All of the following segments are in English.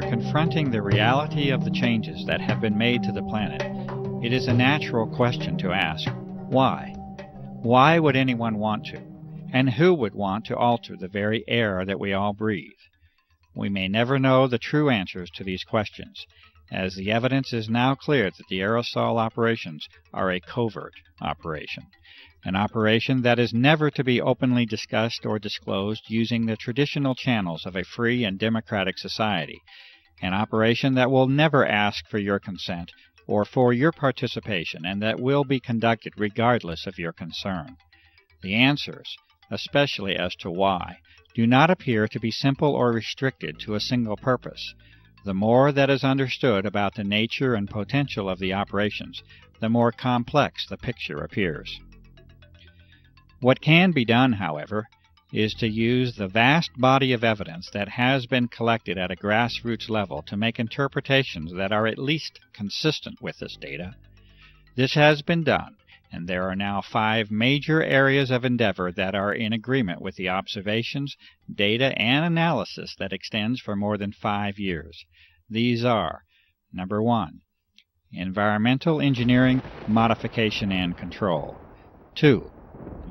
after confronting the reality of the changes that have been made to the planet, it is a natural question to ask, why? Why would anyone want to? And who would want to alter the very air that we all breathe? We may never know the true answers to these questions, as the evidence is now clear that the aerosol operations are a covert operation, an operation that is never to be openly discussed or disclosed using the traditional channels of a free and democratic society, an operation that will never ask for your consent or for your participation, and that will be conducted regardless of your concern. The answers, especially as to why, do not appear to be simple or restricted to a single purpose. The more that is understood about the nature and potential of the operations, the more complex the picture appears. What can be done, however, is to use the vast body of evidence that has been collected at a grassroots level to make interpretations that are at least consistent with this data. This has been done, and there are now 5 major areas of endeavor that are in agreement with the observations, data, and analysis that extends for more than 5 years. These are: number 1, environmental engineering, modification, and control; 2,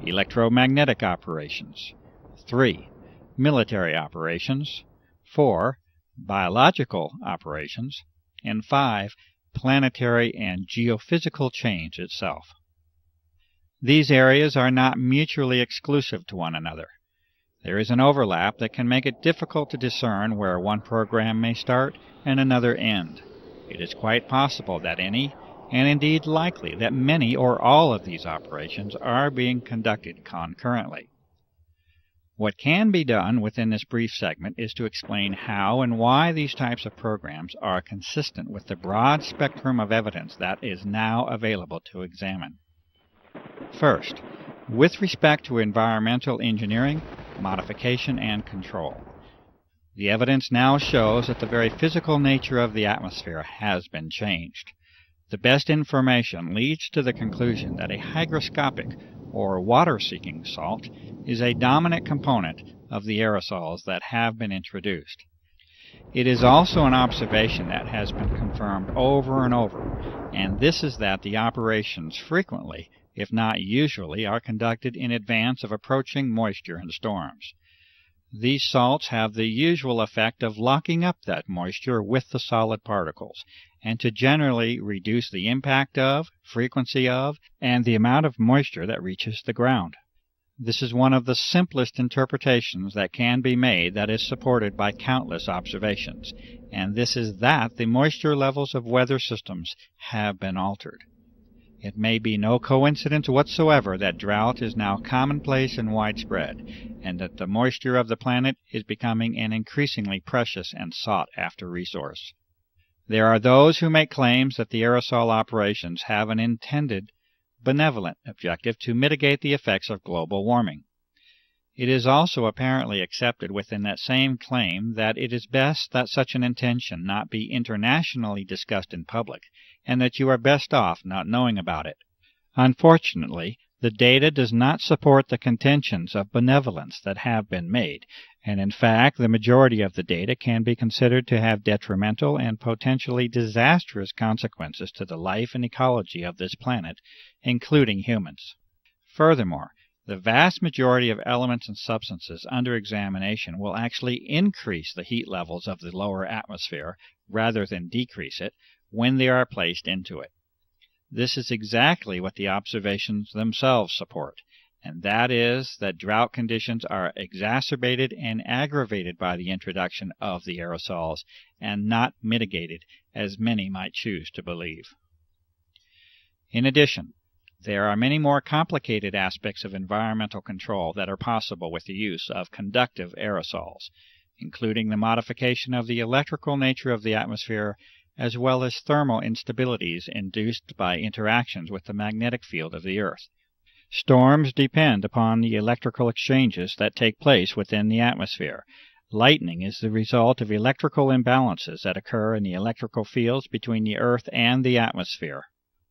electromagnetic operations; 3, military operations; 4, biological operations; and 5, planetary and geophysical change itself. These areas are not mutually exclusive to one another. There is an overlap that can make it difficult to discern where one program may start and another end. It is quite possible that any, and indeed likely that many or all of these operations are being conducted concurrently. What can be done within this brief segment is to explain how and why these types of programs are consistent with the broad spectrum of evidence that is now available to examine. First, with respect to environmental engineering, modification, and control. The evidence now shows that the very physical nature of the atmosphere has been changed. The best information leads to the conclusion that a hygroscopic, or water-seeking salt, is a dominant component of the aerosols that have been introduced. It is also an observation that has been confirmed over and over, and this is that the operations frequently, if not usually, are conducted in advance of approaching moisture and storms. These salts have the usual effect of locking up that moisture with the solid particles, and to generally reduce the impact of, frequency of, and the amount of moisture that reaches the ground. This is one of the simplest interpretations that can be made that is supported by countless observations, and this is that the moisture levels of weather systems have been altered. It may be no coincidence whatsoever that drought is now commonplace and widespread, and that the moisture of the planet is becoming an increasingly precious and sought-after resource. There are those who make claims that the aerosol operations have an intended, benevolent objective to mitigate the effects of global warming. It is also apparently accepted within that same claim that it is best that such an intention not be internationally discussed in public, and that you are best off not knowing about it. Unfortunately, the data does not support the contentions of benevolence that have been made, and in fact the majority of the data can be considered to have detrimental and potentially disastrous consequences to the life and ecology of this planet, including humans. Furthermore, the vast majority of elements and substances under examination will actually increase the heat levels of the lower atmosphere rather than decrease it when they are placed into it. This is exactly what the observations themselves support, and that is that drought conditions are exacerbated and aggravated by the introduction of the aerosols, and not mitigated, as many might choose to believe. In addition, there are many more complicated aspects of environmental control that are possible with the use of conductive aerosols, including the modification of the electrical nature of the atmosphere, as well as thermal instabilities induced by interactions with the magnetic field of the Earth. Storms depend upon the electrical exchanges that take place within the atmosphere. Lightning is the result of electrical imbalances that occur in the electrical fields between the Earth and the atmosphere,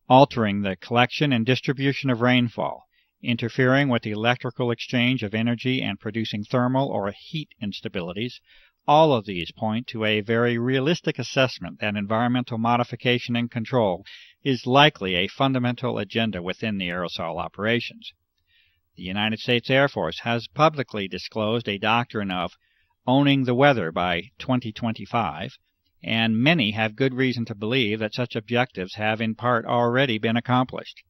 altering the collection and distribution of rainfall, interfering with the electrical exchange of energy and producing thermal or heat instabilities, all of these point to a very realistic assessment that environmental modification and control is likely a fundamental agenda within the aerosol operations. The United States Air Force has publicly disclosed a doctrine of owning the weather by 2025, and many have good reason to believe that such objectives have in part already been accomplished.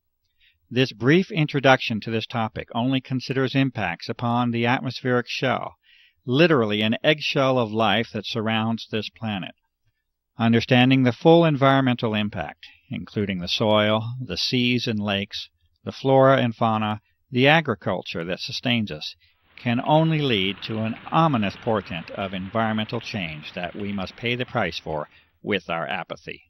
This brief introduction to this topic only considers impacts upon the atmospheric shell, literally an eggshell of life that surrounds this planet. Understanding the full environmental impact, including the soil, the seas and lakes, the flora and fauna, the agriculture that sustains us, can only lead to an ominous portent of environmental change that we must pay the price for with our apathy.